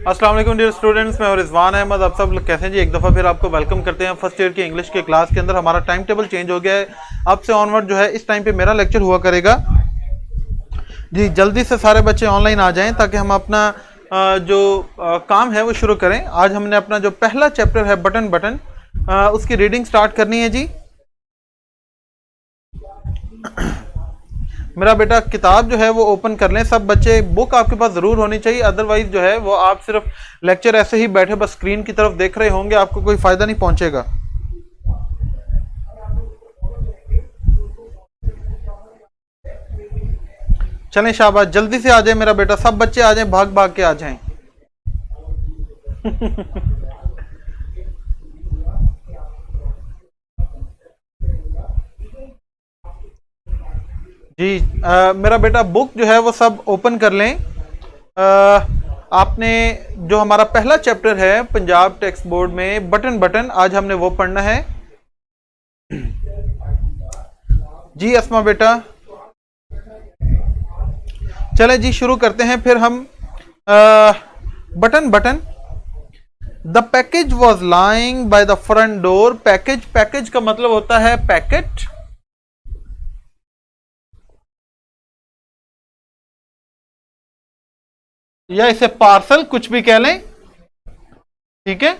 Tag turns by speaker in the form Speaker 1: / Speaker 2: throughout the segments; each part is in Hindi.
Speaker 1: अस्सलाम वालेकुम डियर स्टूडेंट्स, मैं और रिजवान अहमद। आप सब लोग कैसे हैं जी? एक दफ़ा फिर आपको वेलकम करते हैं फर्स्ट ईयर की इंग्लिश के क्लास के अंदर। हमारा टाइम टेबल चेंज हो गया है। अब से ऑनवर्ड जो है इस टाइम पे मेरा लेक्चर हुआ करेगा जी। जल्दी से सारे बच्चे ऑनलाइन आ जाएं ताकि हम अपना जो काम है वो शुरू करें। आज हमने अपना जो पहला चैप्टर है बटन बटन, उसकी रीडिंग स्टार्ट करनी है जी। मेरा बेटा किताब जो है वो ओपन कर लें सब बच्चे। बुक आपके पास ज़रूर होनी चाहिए, अदरवाइज जो है वो आप सिर्फ लेक्चर ऐसे ही बैठे बस स्क्रीन की तरफ देख रहे होंगे, आपको कोई फ़ायदा नहीं पहुंचेगा। चलें शाबाश, जल्दी से आ जाए मेरा बेटा, सब बच्चे आ जाएं, भाग भाग के आ जाएं। जी मेरा बेटा बुक जो है वो सब ओपन कर लें। आपने जो हमारा पहला चैप्टर है पंजाब टेक्स्ट बोर्ड में बटन बटन, आज हमने वो पढ़ना है जी। अस्मा बेटा चले जी शुरू करते हैं फिर हम। Button button, the package was lying by the front door. Package, package का मतलब होता है पैकेट। या इसे पार्सल कुछ भी कह लें, ठीक है।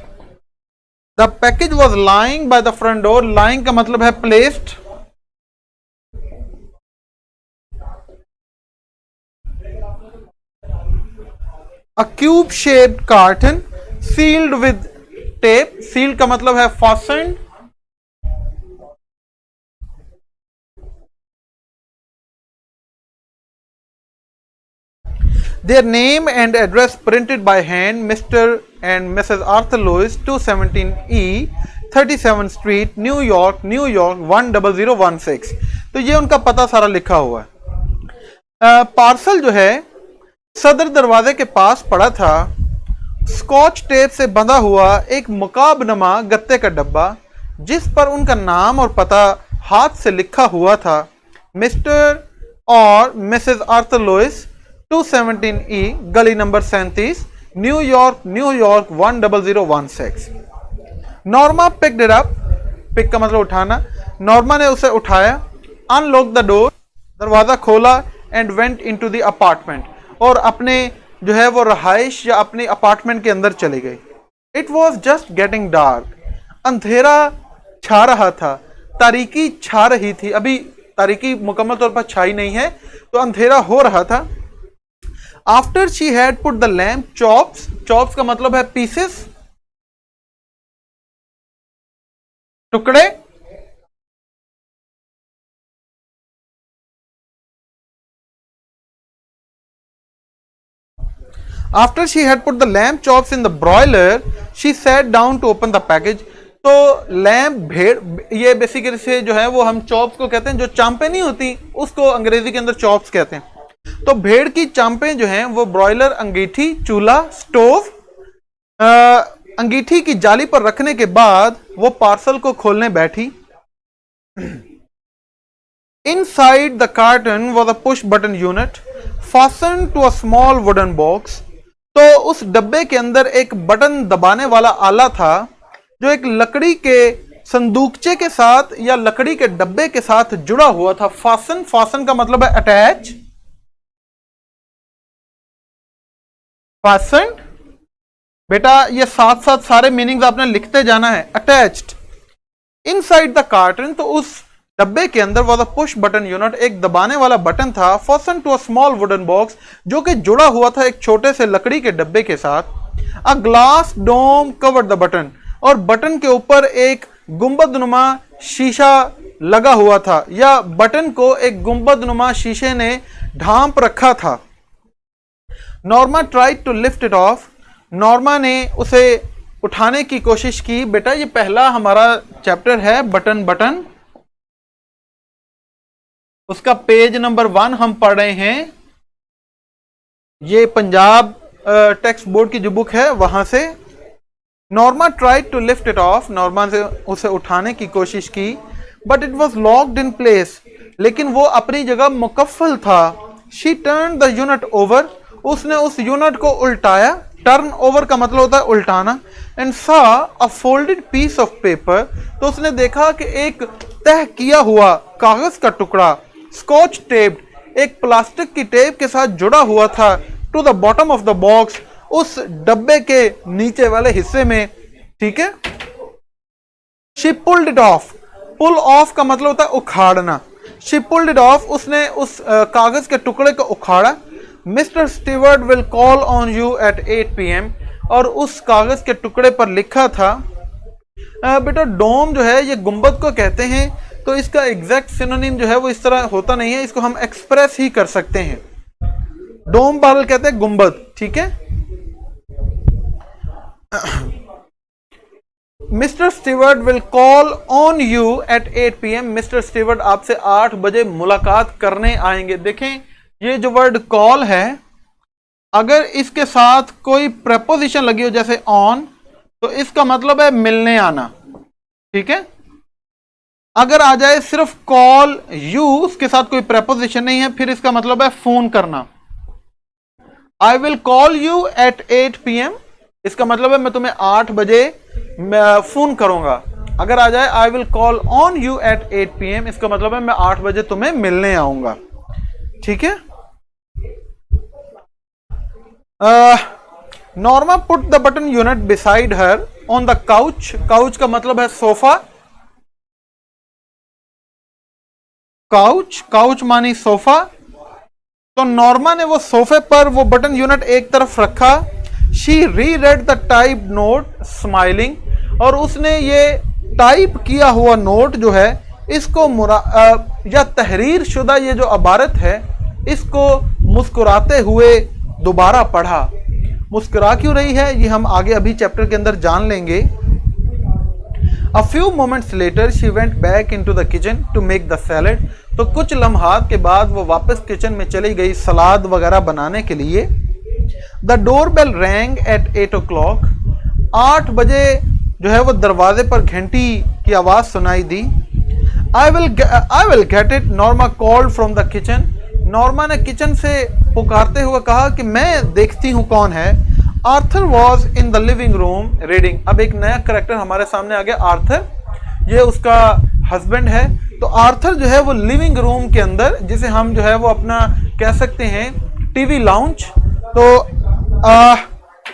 Speaker 1: The package was lying by the front door. Lying का मतलब है placed. A cube shaped carton sealed with tape. Sealed का मतलब है fastened. Their name and address printed by hand, Mr. and Mrs. Arthur Lewis, 217E, 37 Street, New York, New York 10016। तो ये उनका पता सारा लिखा हुआ है। पार्सल जो है सदर दरवाजे के पास पड़ा था। स्कॉच टेप से बंधा हुआ एक मुकाबनमा गत्ते का डब्बा जिस पर उनका नाम और पता हाथ से लिखा हुआ था, मिस्टर और मिसेस आर्थर लुइस, 217E, गली number 37, New York 10016। Norma picked it up. Pick का मतलब उठाना। नॉर्मा ने उसे उठाया। अनलॉक द डोर, दरवाजा खोला। And went into the apartment, और अपने जो है वो रहाइश या अपने अपार्टमेंट के अंदर चली गई। It was just getting dark. अंधेरा छा रहा था, तारीकी छा रही थी। अभी तारीकी मुकम्मल तौर पर छाई नहीं है, तो अंधेरा हो रहा था। After she had put the lamp chops. Chops का मतलब है पीसेस, टुकड़े। After she had put the lamp chops in the broiler, she sat down to open the package. तो लैम्प, भेड़, ये बेसिकली से जो है वो हम चॉप्स को कहते हैं। जो चांपे नहीं होती उसको अंग्रेजी के अंदर चॉप्स कहते हैं। तो भेड़ की चांपें जो हैं वो ब्रॉयलर, अंगीठी, चूल्हा, स्टोव, अंगीठी की जाली पर रखने के बाद वो पार्सल को खोलने बैठी। Inside the carton was a push button unit fasten to a small wooden box. तो उस डब्बे के अंदर एक बटन दबाने वाला आला था जो एक लकड़ी के संदूकचे के साथ या लकड़ी के डब्बे के साथ जुड़ा हुआ था। फासन, फासन का मतलब है अटैच। फासन बेटा, ये साथ साथ सारे मीनिंग्स आपने लिखते जाना है। अटैच्ड। इनसाइड द कार्टन, तो उस डब्बे के अंदर was a push button unit, एक दबाने वाला बटन था। Fasten to a small wooden box, जो कि जुड़ा हुआ था एक छोटे से लकड़ी के डब्बे के साथ। A glass dome covered the button, और बटन के ऊपर एक गुंबदनुमा शीशा लगा हुआ था, या बटन को एक गुंबदनुमा शीशे ने ढांप रखा था। Norma tried to lift it off. Norma ने उसे उठाने की कोशिश की। बेटा ये पहला हमारा चैप्टर है बटन बटन, उसका पेज नंबर 1 हम पढ़ रहे हैं। ये पंजाब टेक्स्ट बोर्ड की जो बुक है वहां से। Norma tried to lift it off, Norma से उसे उठाने की कोशिश की। But it was locked in place, लेकिन वो अपनी जगह मुकफ्फल था। She turn the unit over, उसने उस यूनिट को उल्टाया। टर्न ओवर का मतलब होता है उल्टाना, एंड सा अ फोल्डेड पीस ऑफ पेपर, तो उसने देखा कि एक तह किया हुआ कागज का टुकड़ा, स्कॉच टेप्ड, एक प्लास्टिक की टेप के साथ जुड़ा हुआ था, to the bottom of the box, उस डब्बे के नीचे वाले हिस्से में, ठीक है। She pulled it off, pull off का मतलब होता है उखाड़ना, शी पुल्ड इट ऑफ, उसने उस कागज के टुकड़े को उखाड़ा। Mister Stewart will call on you at 8 PM, और उस कागज के टुकड़े पर लिखा था, बेटा डोम जो है ये गुंबद को कहते हैं, तो इसका एग्जैक्ट सिनोनिम जो है वो इस तरह होता नहीं है, इसको हम एक्सप्रेस ही कर सकते हैं। डोम बारल कहते हैं गुंबद, ठीक है। Mister Stewart will call on you at 8 PM, mister Stewart आपसे 8 बजे मुलाकात करने आएंगे। देखें ये जो वर्ड कॉल है, अगर इसके साथ कोई प्रपोजिशन लगी हो जैसे ऑन, तो इसका मतलब है मिलने आना, ठीक है। अगर आ जाए सिर्फ कॉल यू, उसके साथ कोई प्रपोजिशन नहीं है, फिर इसका मतलब है फोन करना। I will call you at 8 PM, इसका मतलब है मैं तुम्हें 8 बजे फोन करूंगा। अगर आ जाए I will call on you at 8 PM, इसका मतलब है मैं 8 बजे तुम्हें मिलने आऊंगा, ठीक है। Norma put the button unit beside her on the couch, couch का मतलब है सोफा, काउच, काउच मानी सोफा, तो नॉर्मा ने वो सोफे पर वो बटन यूनिट एक तरफ रखा। शी री read the type note smiling, और उसने ये टाइप किया हुआ नोट जो है इसको या तहरीर शुदा ये जो अबारत है इसको मुस्कुराते हुए दोबारा पढ़ा। मुस्कुरा क्यों रही है ये हम आगे अभी चैप्टर के अंदर जान लेंगे। A few moments later she went back into the kitchen to make the salad, तो कुछ लम्हात के बाद वो वापस किचन में चली गई सलाद वगैरह बनाने के लिए। The doorbell rang at 8 o'clock, 8 बजे जो है वो दरवाजे पर घंटी की आवाज सुनाई दी। I will get it, Norma called from the kitchen, Norma ने किचन से पुकारते हुए कहा कि मैं देखती हूँ कौन है। Arthur was in the living room reading, अब एक नया करेक्टर हमारे सामने आ गया, आर्थर, ये उसका हस्बैंड है। तो आर्थर जो है वो लिविंग रूम के अंदर, जिसे हम जो है वो अपना कह सकते हैं टीवी लाउंज, तो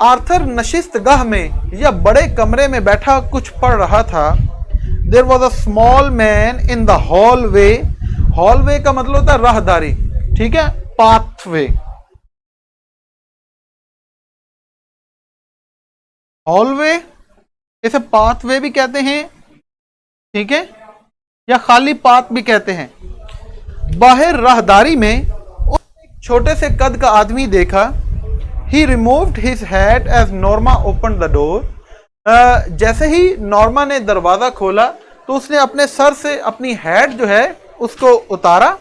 Speaker 1: आर्थर नशिस्तगाह में या बड़े कमरे में बैठा कुछ पढ़ रहा था। There was a small man in the hallway, hallway का मतलब होता है राहदारी, ठीक है, पाथवे, हॉलवे इसे पाथवे भी कहते हैं, ठीक है, या खाली पाथ भी कहते हैं। बाहर राहदारी में उसने एक छोटे से कद का आदमी देखा। He removed his hat as Norma open the door, जैसे ही नॉर्मा ने दरवाजा खोला तो उसने अपने सर से अपनी हैट जो है उसको उतारा।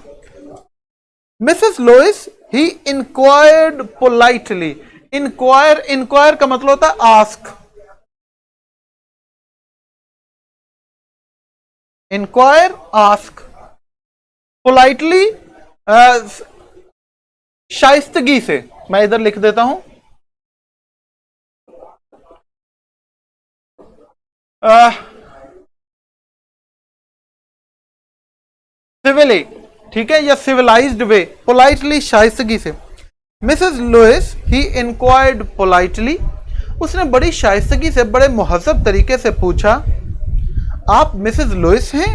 Speaker 1: मिसेस लुइस, ही इंक्वायर्ड पोलाइटली, इंक्वायर का मतलब होता है आस्क, इंक्वायर आस्क, पोलाइटली शाइस्तगी से, मैं इधर लिख देता हूं, सिविली, ठीक है, या सिविलाइज्ड वे, पोलाइटली शाइस्तगी से। मिसेस लुइस, ही इंक्वायर्ड पोलाइटली, उसने बड़ी शाइस्तगी से बड़े मुहज्जब तरीके से पूछा, आप मिसेस लुइस हैं?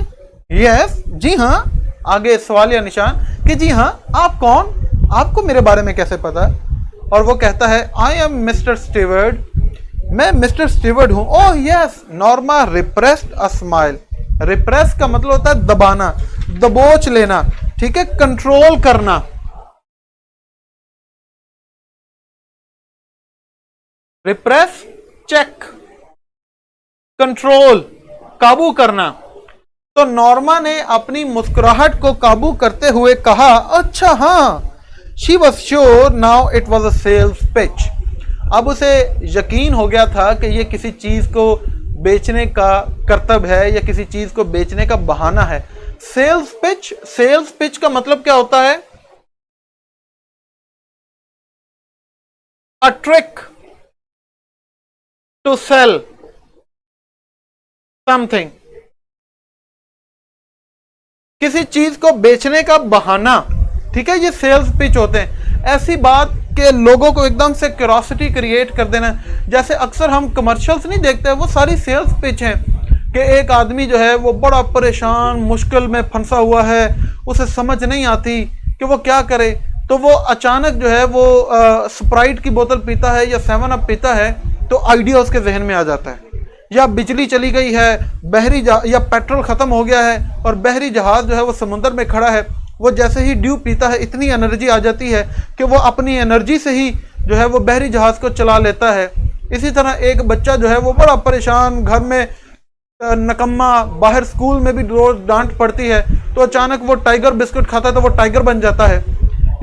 Speaker 1: यस, जी हाँ, आगे सवालिया निशान कि जी हाँ, आप कौन, आपको मेरे बारे में कैसे पता? और वो कहता है आई एम मिस्टर स्टीवर्ट, मैं मिस्टर स्टीवर्ट हूं। Oh yes, Norma repressed a smile, repress का मतलब होता है दबाना, दबोच लेना, ठीक है, कंट्रोल करना। रिप्रेस, चेक, कंट्रोल, काबू करना। तो नॉर्मा ने अपनी मुस्कुराहट को काबू करते हुए कहा, अच्छा हाँ। She was sure now it was a sales pitch, अब उसे यकीन हो गया था कि यह किसी चीज को बेचने का करतब है या किसी चीज को बेचने का बहाना है। सेल्स पिच, सेल्स पिच का मतलब क्या होता है? A trick, to sell something, किसी चीज को बेचने का बहाना, ठीक है, ये सेल्स पिच होते हैं। ऐसी बात के लोगों को एकदम से क्यूरोसिटी क्रिएट कर देना। जैसे अक्सर हम कमर्शियल्स नहीं देखते, वो सारी सेल्स पिच हैं कि एक आदमी जो है वो बड़ा परेशान मुश्किल में फंसा हुआ है, उसे समझ नहीं आती कि वो क्या करे, तो वो अचानक जो है वो स्प्राइट की बोतल पीता है या 7 अप पीता है, तो आइडिया उसके जहन में आ जाता है। या बिजली चली गई है, या पेट्रोल खत्म हो गया है और बहरी जहाज जो है वो समुद्र में खड़ा है, वो जैसे ही ड्यू पीता है इतनी एनर्जी आ जाती है कि वो अपनी एनर्जी से ही जो है वो बहरी जहाज को चला लेता है। इसी तरह एक बच्चा जो है वो बड़ा परेशान, घर में नकम्मा, बाहर स्कूल में भी रोज डांट पड़ती है, तो अचानक वो टाइगर बिस्कुट खाता है तो वो टाइगर बन जाता है।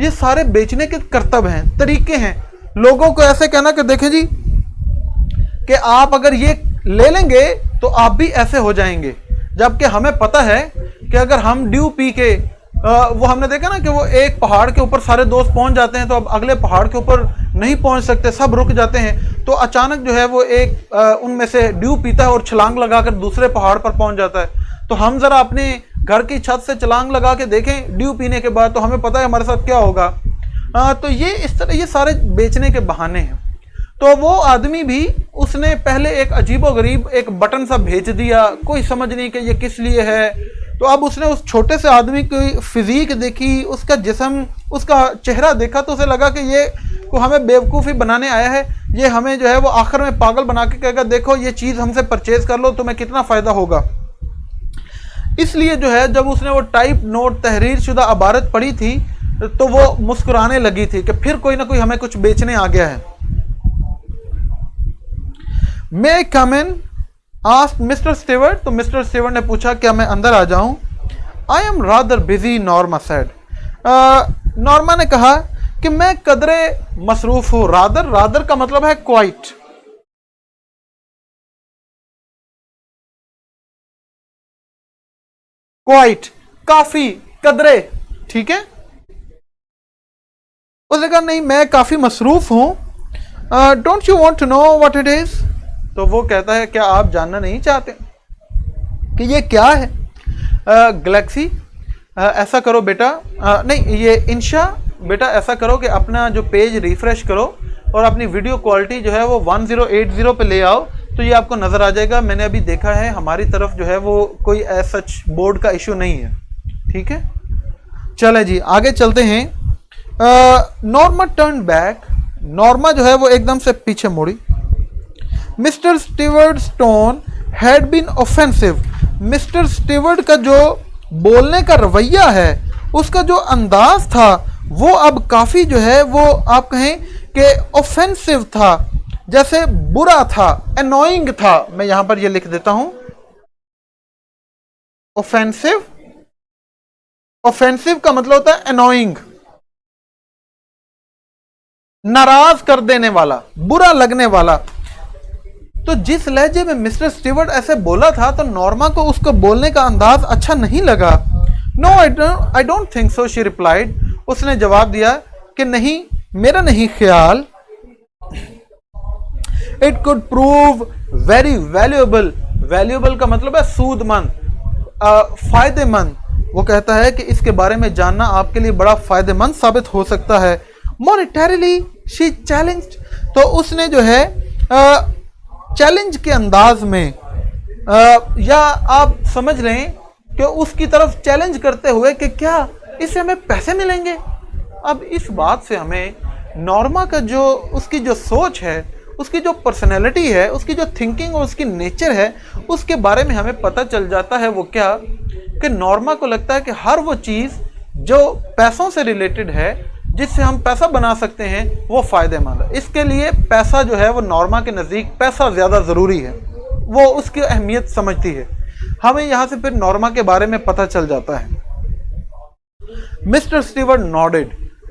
Speaker 1: ये सारे बेचने के करतब हैं, तरीके हैं। लोगों को ऐसे कहना कि देखें जी कि आप अगर ये ले लेंगे तो आप भी ऐसे हो जाएंगे, जबकि हमें पता है कि अगर हम ड्यू पी के वो हमने देखा ना कि वो एक पहाड़ के ऊपर सारे दोस्त पहुंच जाते हैं, तो अब अगले पहाड़ के ऊपर नहीं पहुंच सकते, सब रुक जाते हैं, तो अचानक जो है वो एक उनमें से ड्यू पीता है और छलांग लगाकर दूसरे पहाड़ पर पहुंच जाता है। तो हम जरा अपने घर की छत से छलांग लगा के देखें ड्यू पीने के बाद, तो हमें पता है हमारे साथ क्या होगा। तो ये इस तरह ये सारे बेचने के बहाने हैं। तो वो आदमी भी, उसने पहले एक अजीबोगरीब एक बटन सा भेज दिया, कोई समझ नहीं कि ये किस लिए है। तो अब उसने उस छोटे से आदमी की फिजीक देखी, उसका जिस्म, उसका चेहरा देखा, तो उसे लगा कि ये को हमें बेवकूफ़ी बनाने आया है, ये हमें जो है वो आखिर में पागल बना के कहेगा देखो ये चीज़ हमसे परचेज कर लो, तुम्हें कितना फ़ायदा होगा। इसलिए जो है जब उसने वो टाइप नोट तहरीर शुदा इबारत पढ़ी थी तो वो मुस्कुराने लगी थी कि फिर कोई ना कोई हमें कुछ बेचने आ गया है। मे कम इन आस्क्ड मिस्टर स्टीवर्ट, तो मिस्टर स्टीवर्ट ने पूछा क्या मैं अंदर आ जाऊं। I am rather busy, Norma said. Norma ने कहा कि मैं कदरे मसरूफ हूं। रादर, रादर का मतलब है क्वाइट। क्वाइट, काफी, कदरे, ठीक है। उसने कहा नहीं मैं काफी मसरूफ हूं। Don't you want to know what it is? तो वो कहता है क्या आप जानना नहीं चाहते कि ये क्या है? गैलेक्सी, ऐसा करो बेटा, नहीं ये इंशा बेटा, ऐसा करो कि अपना जो पेज रिफ्रेश करो और अपनी वीडियो क्वालिटी जो है वो 1080 पे ले आओ, तो ये आपको नज़र आ जाएगा। मैंने अभी देखा है हमारी तरफ जो है वो कोई ऐसा सच बोर्ड का इशू नहीं है, ठीक है। चले जी आगे चलते हैं। नॉर्मा टर्न बैक, नॉर्मा जो है वो एकदम से पीछे मुड़ी। Mister Steward's tone had been offensive, mister Steward का जो बोलने का रवैया है, उसका जो अंदाज था वो अब काफ़ी जो है वो आप कहें कि ऑफेंसिव था, जैसे बुरा था, एनोइंग था। मैं यहां पर ये लिख देता हूं, ऑफेंसिव। ऑफेंसिव का मतलब होता है एनोइंग, नाराज कर देने वाला, बुरा लगने वाला। तो जिस लहजे में मिस्टर स्टीवर्ट ऐसे बोला था तो नॉर्मा को उसको बोलने का अंदाज अच्छा नहीं लगा। No I don't think so, she replied. उसने जवाब दिया कि नहीं, मेरा नहीं ख्याल। It could prove very valuable, valuable का मतलब है सूदमंद, फायदेमंद। वो कहता है कि इसके बारे में जानना आपके लिए बड़ा फायदेमंद साबित हो सकता है। मॉनिटरीली शी चैलेंज्ड, तो उसने जो है चैलेंज के अंदाज में, या आप समझ लें कि उसकी तरफ चैलेंज करते हुए कि क्या इससे हमें पैसे मिलेंगे। अब इस बात से हमें नॉर्मा का जो उसकी जो सोच है, उसकी जो पर्सनैलिटी है, उसकी जो थिंकिंग और उसकी नेचर है, उसके बारे में हमें पता चल जाता है। वो क्या कि नॉर्मा को लगता है कि हर वो चीज़ जो पैसों से रिलेटेड है, जिससे हम पैसा बना सकते हैं, वो फ़ायदेमंद है। इसके लिए पैसा जो है वो नॉर्मा के नज़दीक पैसा ज़्यादा ज़रूरी है, वो उसकी अहमियत समझती है। हमें यहाँ से फिर नॉर्मा के बारे में पता चल जाता है। मिस्टर स्टीवर्ट नॉडेड,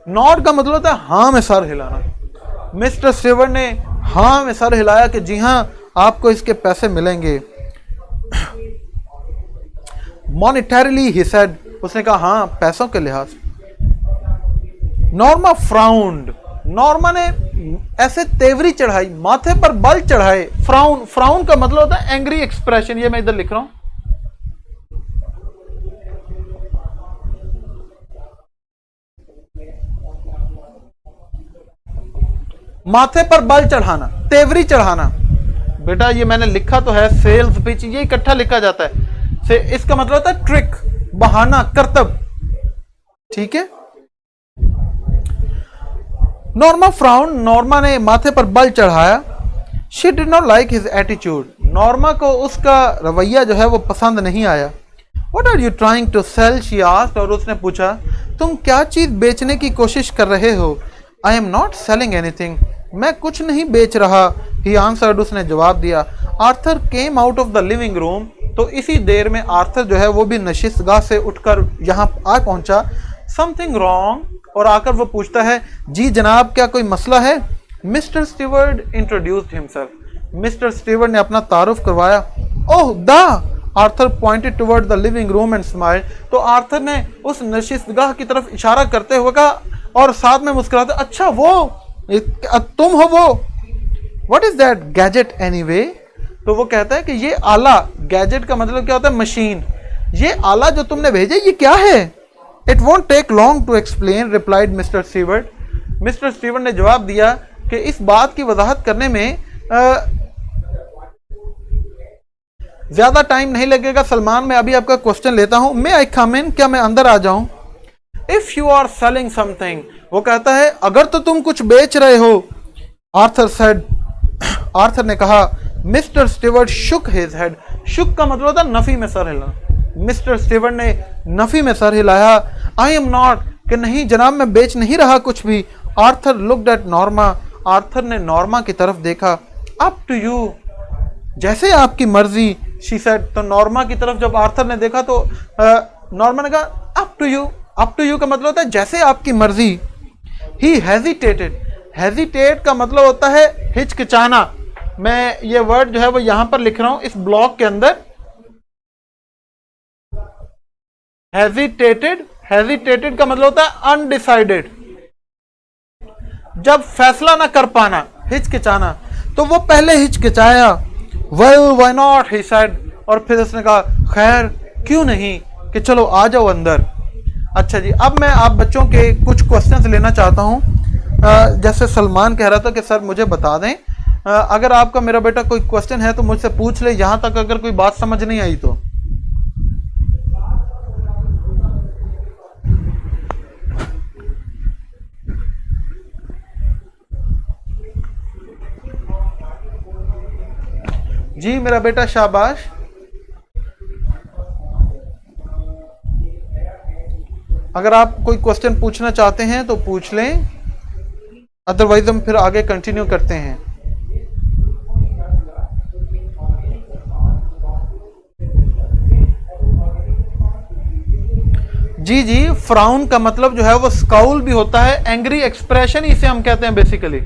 Speaker 1: नॉड का मतलब होता है हाँ में सर हिलाना। मिस्टर स्टीवर्ट ने हाँ में सर हिलाया कि जी हाँ आपको इसके पैसे मिलेंगे। मॉनिटरीली ही सेड, उसने कहा हाँ पैसों के लिहाज। नॉर्मा फ्राउंड, नॉर्मा ने ऐसे तेवरी चढ़ाई, माथे पर बल चढ़ाए। फ्राउन, फ्राउन का मतलब होता है एंग्री एक्सप्रेशन, ये मैं इधर लिख रहा हूं। माथे पर बल चढ़ाना, तेवरी चढ़ाना। बेटा ये मैंने लिखा तो है सेल्स पिच, ये इकट्ठा लिखा जाता है। से इसका मतलब होता है ट्रिक, बहाना, करतब। ठीक है। नॉर्मा फ्राउन, नॉर्मा ने माथे पर बल चढ़ाया। She did not like his attitude, Norma को उसका रवैया जो है वो पसंद नहीं आया। What are you trying to sell? she asked, और उसने पूछा तुम क्या चीज बेचने की कोशिश कर रहे हो? I am not selling anything, मैं कुछ नहीं बेच रहा। He answered, उसने जवाब दिया। Arthur came out of the living room, तो इसी देर में आर्थर जो है वो भी नशिस्तगाह से उठकर यहाँ आ पहुंचा। Something wrong, और आकर वो पूछता है जी जनाब क्या कोई मसला है? Mister steward introduced himself, mister Steward ने अपना तारुफ करवाया। ओह दा, Arthur pointed toward the living room and smile, तो आर्थर ने उस नशिस्तगाह की तरफ इशारा करते हुए कहा और साथ में मुस्कुराते, अच्छा वो तुम हो वो? What is that gadget anyway? तो वो कहता है कि ये आला, गैजेट का मतलब क्या होता है? मशीन। ये आला जो तुमने भेजा ये क्या है? It won't take long to explain, replied mister Steward. Mister Steward ने जवाब दिया कि इस बात की वजाहत करने में ज्यादा टाइम नहीं लगेगा। सलमान, मैं अभी आपका क्वेश्चन लेता हूं। मे आई कम इन, क्या मैं अंदर आ जाऊं? If you are selling something, वो कहता है अगर तो तुम कुछ बेच रहे हो। आर्थर सेड, आर्थर ने कहा। Mister Steward shook his head, shook का मतलब होता है नफी में सर हिलाना। मिस्टर स्टीवर्ड ने नफी में सर हिलाया। आई एम नॉट, कि नहीं जनाब मैं बेच नहीं रहा कुछ भी। Arthur looked at Norma, Arthur ने नॉर्मा की तरफ देखा। अप टू यू, जैसे आपकी मर्जी, शी सेड। तो नॉर्मा की तरफ जब आर्थर ने देखा तो नॉर्मा ने कहा up to you. Up to you का मतलब होता है जैसे आपकी मर्जी। ही हेजिटेटेड, हेजिटेट का मतलब होता है हिचकिचाना। मैं ये वर्ड जो है वो यहां पर लिख रहा हूं इस ब्लॉक के अंदर। हेजिटेटेड, हेजिटेटेड का मतलब होता है अनडिसाइडेड, जब फैसला ना कर पाना, हिचकिचाना। तो वो पहले हिचकिचाया। Well why not, he said, और फिर उसने कहा खैर क्यों नहीं, कि चलो आ जाओ अंदर। अच्छा जी, अब मैं आप बच्चों के कुछ क्वेश्चंस लेना चाहता हूं। जैसे सलमान कह रहा था कि सर मुझे बता दें, अगर आपका मेरा बेटा कोई क्वेश्चन है तो मुझसे पूछ ले, यहां तक अगर कोई बात समझ नहीं आई तो। जी मेरा बेटा शाबाश। अगर आप कोई क्वेश्चन पूछना चाहते हैं तो पूछ लें, अदरवाइज हम फिर आगे कंटिन्यू करते हैं। जी जी, फ्राउन का मतलब जो है वो स्काउल भी होता है, एंग्री एक्सप्रेशन इसे हम कहते हैं बेसिकली।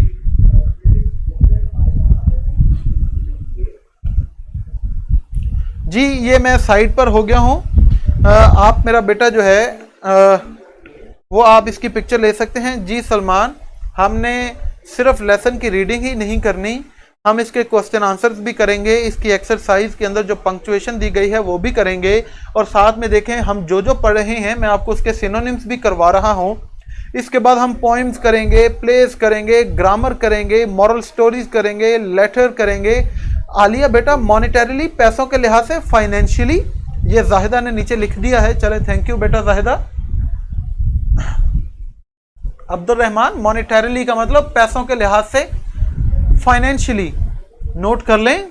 Speaker 1: जी ये मैं साइड पर हो गया हूं। आप मेरा बेटा जो है वो आप इसकी पिक्चर ले सकते हैं। जी सलमान, हमने सिर्फ लेसन की रीडिंग ही नहीं करनी, हम इसके क्वेश्चन आंसर्स भी करेंगे, इसकी एक्सरसाइज के अंदर जो पंक्चुएशन दी गई है वो भी करेंगे, और साथ में देखें हम जो जो पढ़ रहे हैं मैं आपको उसके सिनोनिम्स भी करवा रहा हूं। इसके बाद हम पोइम्स करेंगे, प्लेस करेंगे, ग्रामर करेंगे, मॉरल स्टोरीज करेंगे, लेटर करेंगे। आलिया बेटा मॉनेटरीली, पैसों के लिहाज से, फाइनेंशियली, ये जाहिदा ने नीचे लिख दिया है। चले थैंक यू बेटा जाहिदा। अब्दुल रहमान, मॉनेटरीली का मतलब पैसों के लिहाज से, फाइनेंशियली, नोट कर लें।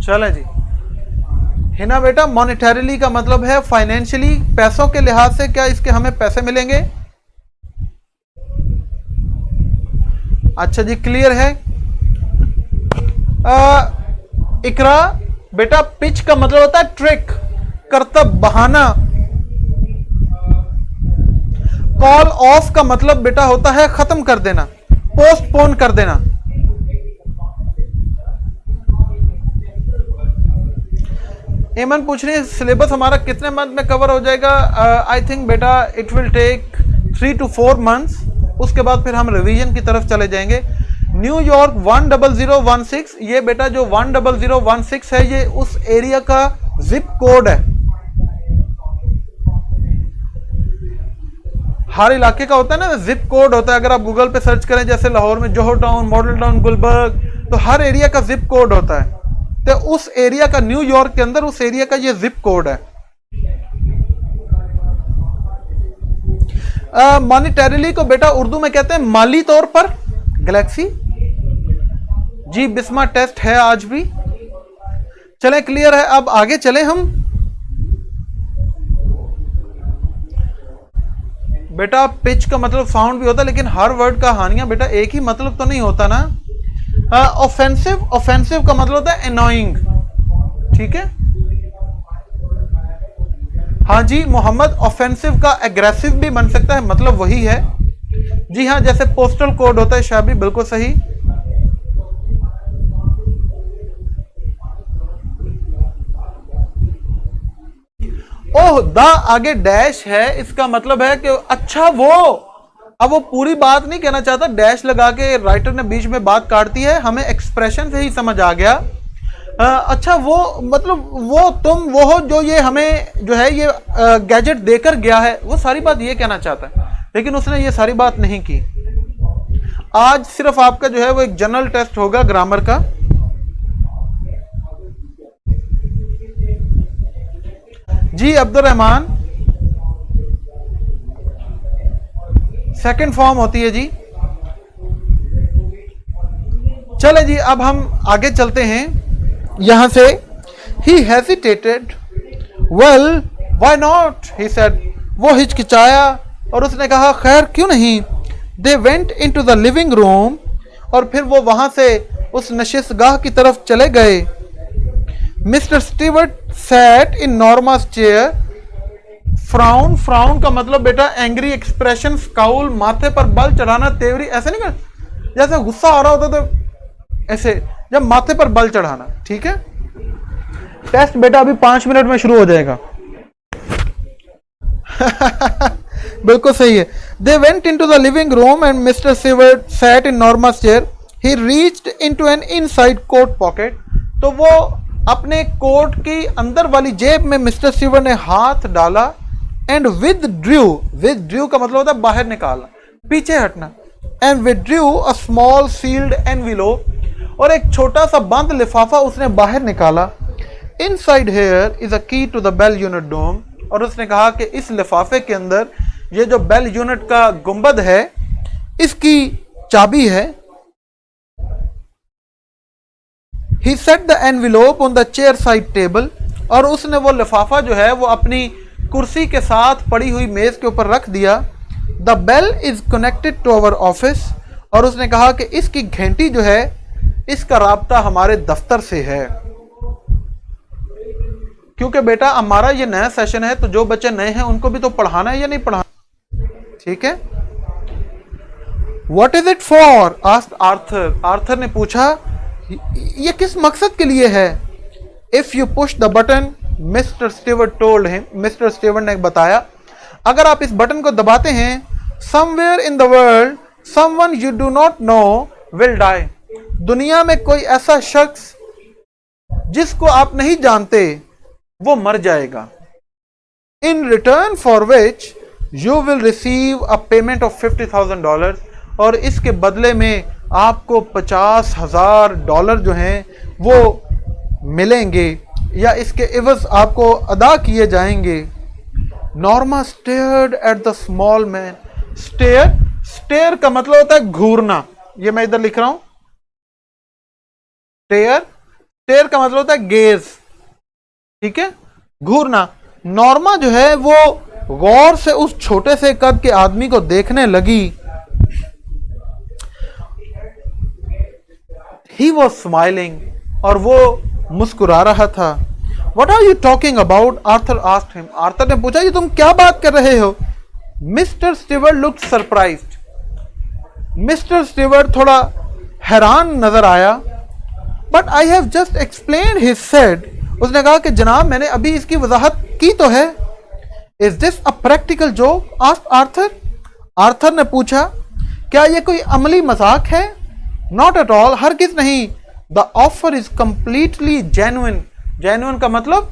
Speaker 1: चले जी, हिना बेटा मॉनेटरीली का मतलब है फाइनेंशियली, पैसों के लिहाज से, क्या इसके हमें पैसे मिलेंगे? अच्छा जी क्लियर है। इकरा बेटा पिच का मतलब होता है ट्रिक, करतब, बहाना। कॉल ऑफ का मतलब बेटा होता है खत्म कर देना, पोस्टपोन कर देना। एमन पूछ रही है सिलेबस हमारा कितने मंथ में कवर हो जाएगा? आई थिंक बेटा it will take 3 to 4 months, उसके बाद फिर हम रिवीजन की तरफ चले जाएंगे। न्यूयॉर्क 10016, ये बेटा जो 10016 है ये उस एरिया का जिप कोड है, हर इलाके का होता है ना जिप कोड होता है। अगर आप गूगल पे सर्च करें जैसे लाहौर में जोहर टाउन, मॉडल टाउन, गुलबर्ग, तो हर एरिया का जिप कोड होता है। तो उस एरिया का, न्यूयॉर्क के अंदर उस एरिया का ये जिप कोड है। मॉनिटरीली को बेटा उर्दू में कहते हैं माली तौर पर गैलेक्सी। जी बिस्मा टेस्ट है आज भी। चलें क्लियर है, अब आगे चलें हम। बेटा पिच का मतलब साउंड भी होता है, लेकिन हर वर्ड का हानिया बेटा एक ही मतलब तो नहीं होता ना। ऑफेंसिव, ऑफेंसिव का मतलब होता है एनोइंग, ठीक है। हाँ जी मोहम्मद, ऑफेंसिव का एग्रेसिव भी बन सकता है, मतलब वही है। जी हाँ, जैसे पोस्टल कोड होता है शाबी, बिल्कुल सही। ओह द आगे डैश है, इसका मतलब है कि अच्छा वो, अब वो पूरी बात नहीं कहना चाहता, डैश लगा के राइटर ने बीच में बात काट दी है, हमें एक्सप्रेशन से ही समझ आ गया। अच्छा वो मतलब वो तुम वो हो जो ये हमें जो है ये गैजेट देकर गया है, वो सारी बात ये कहना चाहता है, लेकिन उसने ये सारी बात नहीं की। आज सिर्फ आपका जो है वो एक जनरल टेस्ट होगा ग्रामर का। जी अब्दुल रहमान, सेकंड फॉर्म होती है जी। चले जी अब हम आगे चलते हैं यहां से। He hesitated, well why not, he said, वो हिचकिचाया और उसने कहा खैर क्यों नहीं। दे went into the living room, और फिर वो वहां से उस नशिस्तगाह की तरफ चले गए। Mister Stewart sat in Norma's chair. Frown, frown का मतलब बेटा एंग्री एक्सप्रेशन, स्काउल, माथे पर बल चढ़ाना, तेवरी, ऐसे नहीं कर, जैसे गुस्सा आ रहा होता तो ऐसे, जब माथे पर बल चढ़ाना, ठीक है। टेस्ट बेटा अभी 5 मिनट में शुरू हो जाएगा। बिल्कुल सही है। They went into the living room and Mister Stewart sat in Norma's chair. He reached into an inside coat pocket, तो वो अपने कोट की अंदर वाली जेब में मिस्टर स्टीवर्ट ने हाथ डाला। एंड विथड्रू का मतलब होता है बाहर निकालना, पीछे हटना। And withdrew a small sealed envelope, और एक छोटा सा बंद लिफाफा उसने बाहर निकाला। इनसाइड हियर इज अ की टू द बेल यूनिट डोम, और उसने कहा कि इस लिफाफे के अंदर ये जो बेल यूनिट का गुंबद है इसकी चाबी है। He set the envelope on the chair side table, और उसने वो लिफाफा जो है वो अपनी कुर्सी के साथ पड़ी हुई मेज के ऊपर रख दिया। The bell is connected to our office, और उसने कहा कि इसकी घंटी जो है इसका राब्ता हमारे दफ्तर से है। क्योंकि बेटा हमारा ये नया सेशन है, तो जो बच्चे नए हैं उनको भी तो पढ़ाना है या नहीं पढ़ाना, ठीक है। What is it for? asked Arthur. Arthur ने पूछा ये किस मकसद के लिए है। If you push the button, mister Stewart told him, mister Stewart ने बताया, अगर आप इस बटन को दबाते हैं, somewhere in the world someone you do not know will die, दुनिया में कोई ऐसा शख्स जिसको आप नहीं जानते वो मर जाएगा। In return for which you will receive a payment of $50,000, और इसके बदले में आपको $50,000 जो हैं वो मिलेंगे, या इसके इवज आपको अदा किए जाएंगे। Norma stared at the small man. Stare, stare का मतलब होता है घूरना, ये मैं इधर लिख रहा हूं। स्टेयर, स्टेयर का मतलब होता है गेज, ठीक है, घूरना। नॉर्मा जो है वो गौर से उस छोटे से कद के आदमी को देखने लगी। He was smiling, और वो मुस्कुरा रहा था। What are you talking about? Arthur asked him. Arthur ने पूछा ये तुम क्या बात कर रहे हो। Mr. Stewart looked surprised. Mr. Stewart थोड़ा हैरान नजर आया। But I have just explained, he said, उसने कहा कि जनाब मैंने अभी इसकी वजाहत की तो है। Is this a practical joke? Asked Arthur. Arthur ने पूछा, क्या यह कोई अमली मजाक है? नॉट एट ऑल, हरगिज नहीं। The offer is completely genuine. Genuine का मतलब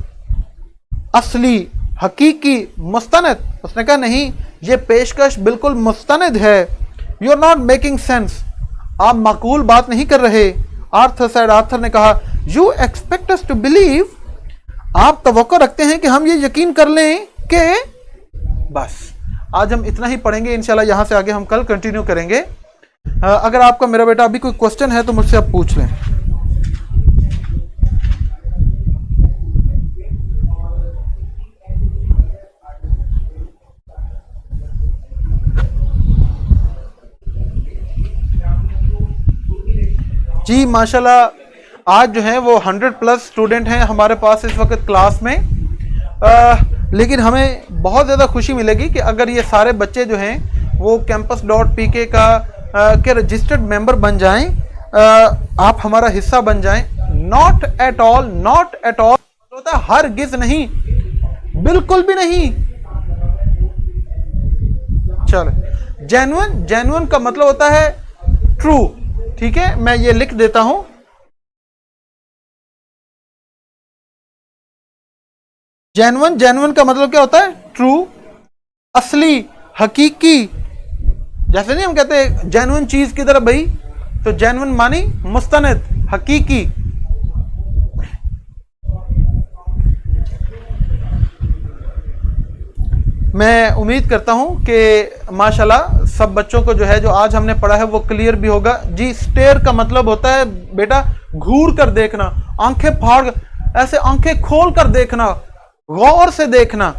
Speaker 1: असली, हकीकी, मुस्तनद। उसने कहा नहीं, यह पेशकश बिल्कुल मुस्तनद है। You are not making sense, आप माकूल बात नहीं कर रहे। आर्थर सेड, आर्थर ने कहा, you expect us to believe, आप तवक्को रखते हैं कि हम ये यकीन कर लें कि। बस आज हम इतना ही पढ़ेंगे, इंशाल्लाह यहां से आगे हम कल कंटिन्यू करेंगे। अगर आपका मेरा बेटा अभी कोई क्वेश्चन है तो मुझसे आप पूछ लें। जी माशाल्लाह, आज जो है वो 100+ स्टूडेंट हैं हमारे पास इस वक्त क्लास में। लेकिन हमें बहुत ज़्यादा खुशी मिलेगी कि अगर ये सारे बच्चे जो हैं वो campus.pk का के रजिस्टर्ड मेंबर बन जाएं, आप हमारा हिस्सा बन जाएं। Not at all, not at all होता है हरगिज नहीं, बिल्कुल भी नहीं। चलो, जेन्युइन, जेन्युइन का मतलब होता है ट्रू। ठीक है, मैं ये लिख देता हूं। जेन्युइन, जेन्युइन का मतलब क्या होता है? ट्रू, असली, हकीकी। जैसे नहीं हम कहते हैं जेन्युइन चीज की तरह भाई, तो जेन्युइन मानी मुस्तनद, हकीकी। मैं उम्मीद करता हूं कि माशाल्लाह सब बच्चों को जो है जो आज हमने पढ़ा है वो क्लियर भी होगा। जी, स्टेयर का मतलब होता है बेटा घूर कर देखना, आंखें फाड़, ऐसे आंखें खोल कर देखना, गौर से देखना।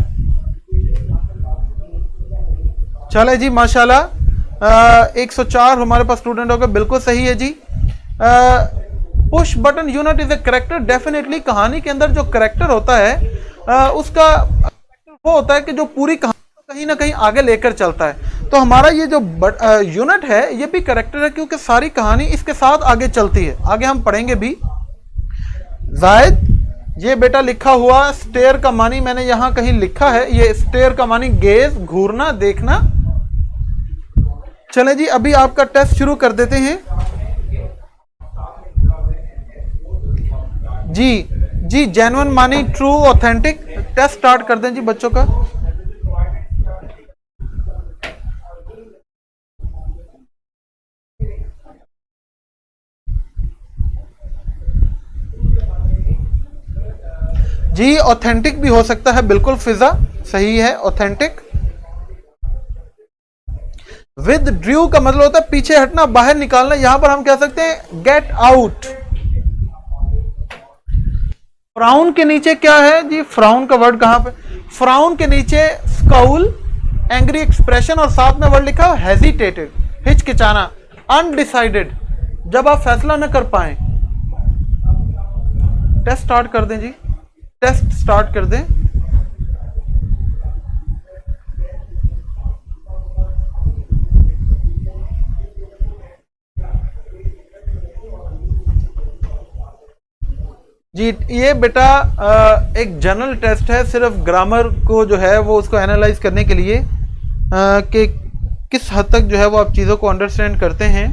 Speaker 1: चले जी माशाल्लाह, 104 हमारे पास स्टूडेंट हो गए, बिल्कुल सही है जी। Push button unit is a character. Definitely कहानी के अंदर जो करेक्टर होता है उसका वो होता है कि जो पूरी कहानी को कहीं ना कहीं आगे लेकर चलता है। तो हमारा ये जो यूनिट है ये भी करेक्टर है, क्योंकि सारी कहानी इसके साथ आगे चलती है। आगे हम पढ़ेंगे भी। जायद, ये बेटा लिखा हुआ स्टेयर का मानी मैंने यहां कहीं लिखा है, ये स्टेयर का मानी गेज, घूरना, देखना। चले जी, अभी आपका टेस्ट शुरू कर देते हैं। जी जी, जेन्युइन मानी ट्रू, ऑथेंटिक। टेस्ट स्टार्ट कर दें जी बच्चों का। जी, ऑथेंटिक भी हो सकता है, बिल्कुल फिजा सही है, ऑथेंटिक। विद ड्रू का मतलब होता है पीछे हटना, बाहर निकालना। यहां पर हम कह सकते हैं गेट आउट। फ्राउन के नीचे क्या है जी? फ्राउन का वर्ड कहां पे? फ्राउन के नीचे स्काउल, एंग्री एक्सप्रेशन, और साथ में वर्ड लिखा है हेजिटेटेड, हिचकिचाना, अनडिसाइडेड, जब आप फैसला न कर पाए। टेस्ट स्टार्ट कर दें जी, टेस्ट स्टार्ट कर दें। जी, ये बेटा एक जनरल टेस्ट है, सिर्फ ग्रामर को जो है वो उसको एनालाइज करने के लिए कि किस हद तक जो है वो आप चीज़ों को अंडरस्टैंड करते हैं।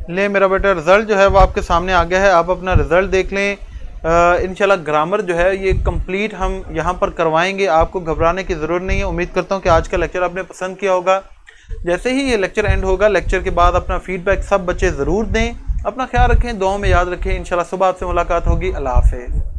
Speaker 1: ले मेरा बेटा रिजल्ट जो है वो आपके सामने आ गया है, आप अपना रिजल्ट देख लें। इंशाल्लाह ग्रामर जो है ये कंप्लीट हम यहाँ पर करवाएंगे, आपको घबराने की ज़रूरत नहीं है। उम्मीद करता हूँ कि आज का लेक्चर आपने पसंद किया होगा। जैसे ही ये लेक्चर एंड होगा, लेक्चर के बाद अपना फीडबैक सब बच्चे ज़रूर दें। अपना ख्याल रखें, दुआओं में याद रखें। इंशाल्लाह सुबह आपसे मुलाकात होगी। अल्लाह हाफ़िज़।